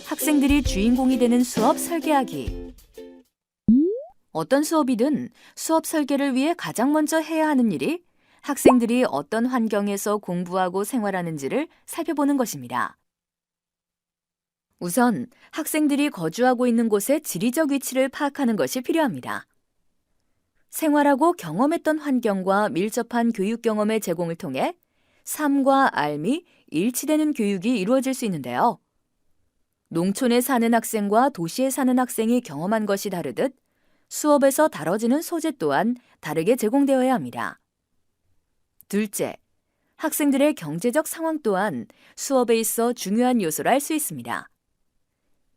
학생들이 주인공이 되는 수업 설계하기. 어떤 수업이든 수업 설계를 위해 가장 먼저 해야 하는 일이 학생들이 어떤 환경에서 공부하고 생활하는지를 살펴보는 것입니다. 우선 학생들이 거주하고 있는 곳의 지리적 위치를 파악하는 것이 필요합니다. 생활하고 경험했던 환경과 밀접한 교육 경험의 제공을 통해 삶과 삶이 일치되는 교육이 이루어질 수 있는데요. 농촌에 사는 학생과 도시에 사는 학생이 경험한 것이 다르듯 수업에서 다뤄지는 소재 또한 다르게 제공되어야 합니다. 둘째, 학생들의 경제적 상황 또한 수업에 있어 중요한 요소라 할 수 있습니다.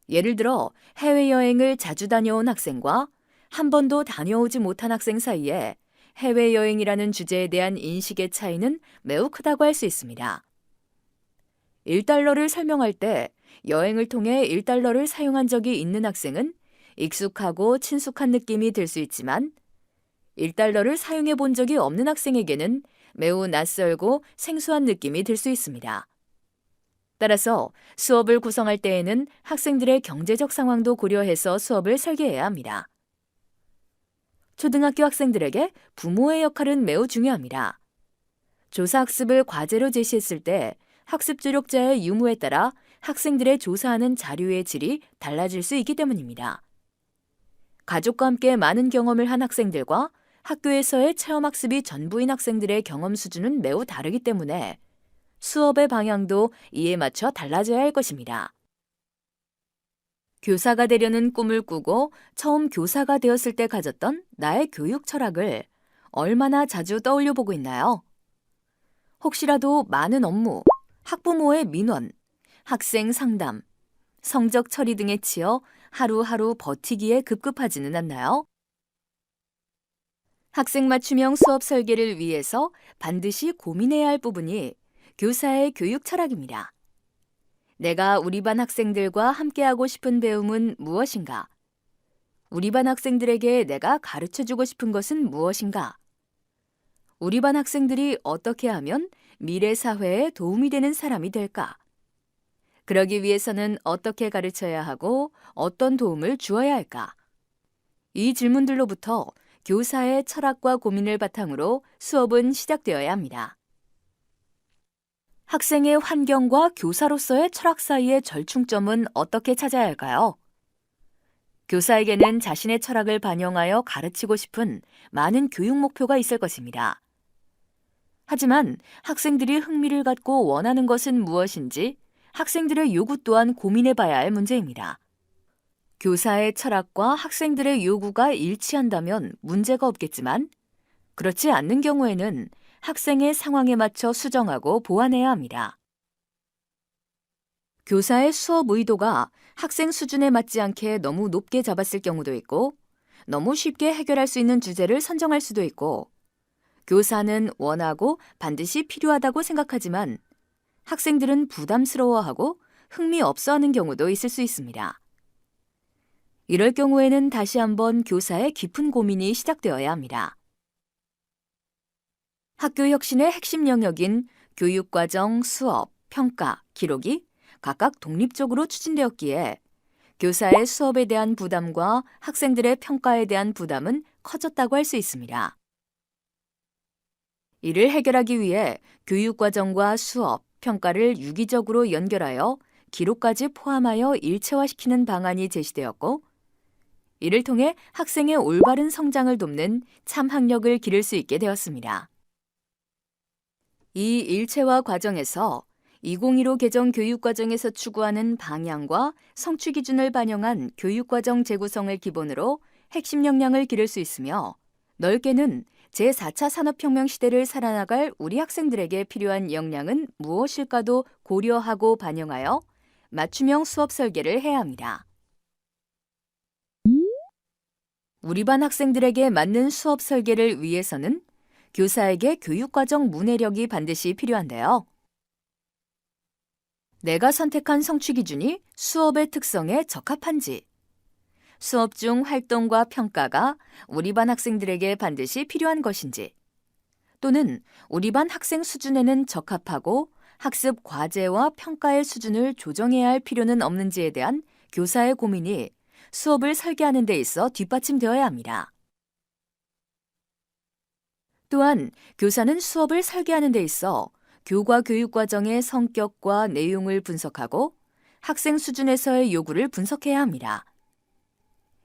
예를 들어 해외여행을 자주 다녀온 학생과 한 번도 다녀오지 못한 학생 사이에 해외여행이라는 주제에 대한 인식의 차이는 매우 크다고 할 수 있습니다. 1달러를 설명할 때 여행을 통해 1달러를 사용한 적이 있는 학생은 익숙하고 친숙한 느낌이 들 수 있지만 1달러를 사용해 본 적이 없는 학생에게는 매우 낯설고 생소한 느낌이 들 수 있습니다. 따라서 수업을 구성할 때에는 학생들의 경제적 상황도 고려해서 수업을 설계해야 합니다. 초등학교 학생들에게 부모의 역할은 매우 중요합니다. 조사학습을 과제로 제시했을 때 학습 조력자의 유무에 따라 학생들의 조사하는 자료의 질이 달라질 수 있기 때문입니다. 가족과 함께 많은 경험을 한 학생들과 학교에서의 체험학습이 전부인 학생들의 경험 수준은 매우 다르기 때문에 수업의 방향도 이에 맞춰 달라져야 할 것입니다. 교사가 되려는 꿈을 꾸고 처음 교사가 되었을 때 가졌던 나의 교육 철학을 얼마나 자주 떠올려 보고 있나요? 혹시라도 많은 업무, 학부모의 민원, 학생 상담, 성적 처리 등에 치여 하루하루 버티기에 급급하지는 않나요? 학생 맞춤형 수업 설계를 위해서 반드시 고민해야 할 부분이 교사의 교육 철학입니다. 내가 우리 반 학생들과 함께하고 싶은 배움은 무엇인가? 우리 반 학생들에게 내가 가르쳐주고 싶은 것은 무엇인가? 우리 반 학생들이 어떻게 하면 미래 사회에 도움이 되는 사람이 될까? 그러기 위해서는 어떻게 가르쳐야 하고 어떤 도움을 주어야 할까? 이 질문들로부터 교사의 철학과 고민을 바탕으로 수업은 시작되어야 합니다. 학생의 환경과 교사로서의 철학 사이의 절충점은 어떻게 찾아야 할까요? 교사에게는 자신의 철학을 반영하여 가르치고 싶은 많은 교육 목표가 있을 것입니다. 하지만 학생들이 흥미를 갖고 원하는 것은 무엇인지 학생들의 요구 또한 고민해 봐야 할 문제입니다. 교사의 철학과 학생들의 요구가 일치한다면 문제가 없겠지만 그렇지 않는 경우에는 학생의 상황에 맞춰 수정하고 보완해야 합니다. 교사의 수업 의도가 학생 수준에 맞지 않게 너무 높게 잡았을 경우도 있고 너무 쉽게 해결할 수 있는 주제를 선정할 수도 있고 교사는 원하고 반드시 필요하다고 생각하지만 학생들은 부담스러워하고 흥미 없어하는 경우도 있을 수 있습니다. 이럴 경우에는 다시 한번 교사의 깊은 고민이 시작되어야 합니다. 학교 혁신의 핵심 영역인 교육과정, 수업, 평가, 기록이 각각 독립적으로 추진되었기에 교사의 수업에 대한 부담과 학생들의 평가에 대한 부담은 커졌다고 할 수 있습니다. 이를 해결하기 위해 교육과정과 수업, 평가를 유기적으로 연결하여 기록까지 포함하여 일체화시키는 방안이 제시되었고, 이를 통해 학생의 올바른 성장을 돕는 참학력을 기를 수 있게 되었습니다. 이 일체화 과정에서 2015 개정 교육과정에서 추구하는 방향과 성취 기준을 반영한 교육과정 재구성을 기본으로 핵심 역량을 기를 수 있으며 넓게는 제4차 산업혁명 시대를 살아나갈 우리 학생들에게 필요한 역량은 무엇일까도 고려하고 반영하여 맞춤형 수업 설계를 해야 합니다. 우리 반 학생들에게 맞는 수업 설계를 위해서는 교사에게 교육과정 문해력이 반드시 필요한데요. 내가 선택한 성취 기준이 수업의 특성에 적합한지, 수업 중 활동과 평가가 우리 반 학생들에게 반드시 필요한 것인지, 또는 우리 반 학생 수준에는 적합하고 학습 과제와 평가의 수준을 조정해야 할 필요는 없는지에 대한 교사의 고민이 수업을 설계하는 데 있어 뒷받침되어야 합니다. 또한 교사는 수업을 설계하는 데 있어 교과 교육 과정의 성격과 내용을 분석하고 학생 수준에서의 요구를 분석해야 합니다.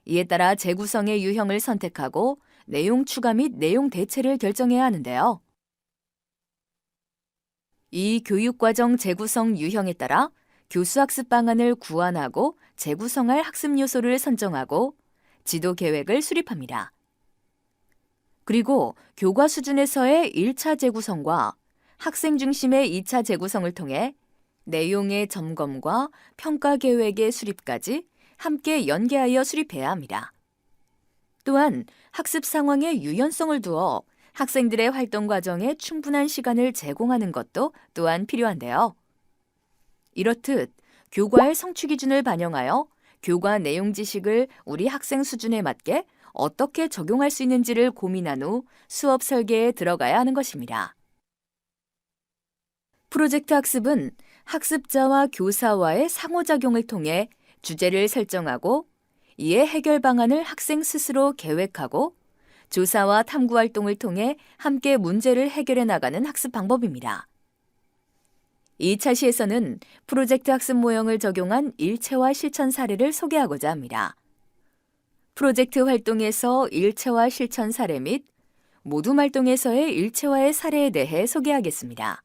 이에 따라 재구성의 유형을 선택하고 내용 추가 및 내용 대체를 결정해야 하는데요. 이 교육과정 재구성 유형에 따라 교수학습 방안을 구안하고 재구성할 학습 요소를 선정하고 지도 계획을 수립합니다. 그리고 교과 수준에서의 1차 재구성과 학생 중심의 2차 재구성을 통해 내용의 점검과 평가 계획의 수립까지 함께 연계하여 수립해야 합니다. 또한 학습 상황의 유연성을 두어 학생들의 활동 과정에 충분한 시간을 제공하는 것도 또한 필요한데요. 이렇듯 교과의 성취 기준을 반영하여 교과 내용 지식을 우리 학생 수준에 맞게 어떻게 적용할 수 있는지를 고민한 후 수업 설계에 들어가야 하는 것입니다. 프로젝트 학습은 학습자와 교사와의 상호작용을 통해 주제를 설정하고 이에 해결 방안을 학생 스스로 계획하고 조사와 탐구 활동을 통해 함께 문제를 해결해 나가는 학습 방법입니다. 2차 시에서는 프로젝트 학습 모형을 적용한 일체화 실천 사례를 소개하고자 합니다. 프로젝트 활동에서 일체화 실천 사례 및 모둠 활동에서의 일체화의 사례에 대해 소개하겠습니다.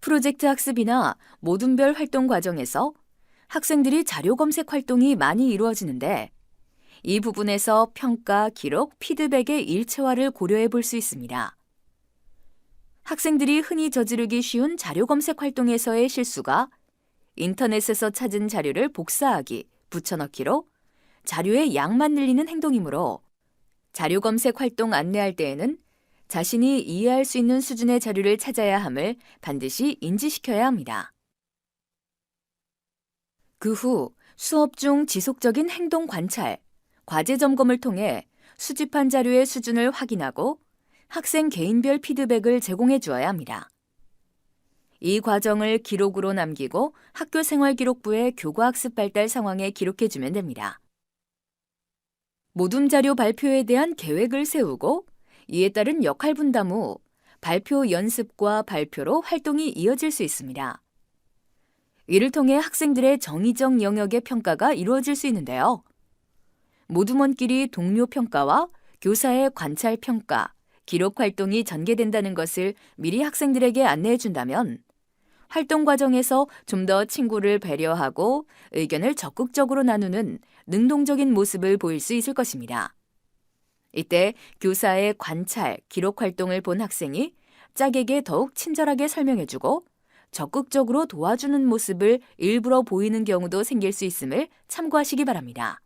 프로젝트 학습이나 모둠별 활동 과정에서 학생들이 자료 검색 활동이 많이 이루어지는데 이 부분에서 평가, 기록, 피드백의 일체화를 고려해 볼 수 있습니다. 학생들이 흔히 저지르기 쉬운 자료 검색 활동에서의 실수가 인터넷에서 찾은 자료를 복사하기, 붙여넣기로 자료의 양만 늘리는 행동이므로 자료 검색 활동 안내할 때에는 자신이 이해할 수 있는 수준의 자료를 찾아야 함을 반드시 인지시켜야 합니다. 그 후 수업 중 지속적인 행동 관찰, 과제 점검을 통해 수집한 자료의 수준을 확인하고 학생 개인별 피드백을 제공해 주어야 합니다. 이 과정을 기록으로 남기고 학교생활기록부에 교과학습 발달 상황에 기록해 주면 됩니다. 모둠 자료 발표에 대한 계획을 세우고 이에 따른 역할 분담 후 발표 연습과 발표로 활동이 이어질 수 있습니다. 이를 통해 학생들의 정의적 영역의 평가가 이루어질 수 있는데요. 모둠원끼리 동료 평가와 교사의 관찰 평가, 기록 활동이 전개된다는 것을 미리 학생들에게 안내해 준다면 활동 과정에서 좀 더 친구를 배려하고 의견을 적극적으로 나누는 능동적인 모습을 보일 수 있을 것입니다. 이때 교사의 관찰, 기록 활동을 본 학생이 짝에게 더욱 친절하게 설명해주고 적극적으로 도와주는 모습을 일부러 보이는 경우도 생길 수 있음을 참고하시기 바랍니다.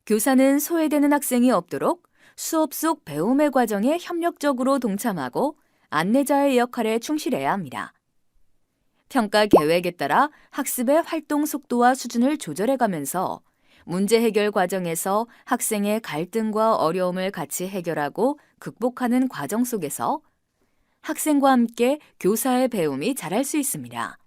교사는 소외되는 학생이 없도록 수업 속 배움의 과정에 협력적으로 동참하고 안내자의 역할에 충실해야 합니다. 평가 계획에 따라 학습의 활동 속도와 수준을 조절해가면서 문제 해결 과정에서 학생의 갈등과 어려움을 같이 해결하고 극복하는 과정 속에서 학생과 함께 교사의 배움이 자랄 수 있습니다.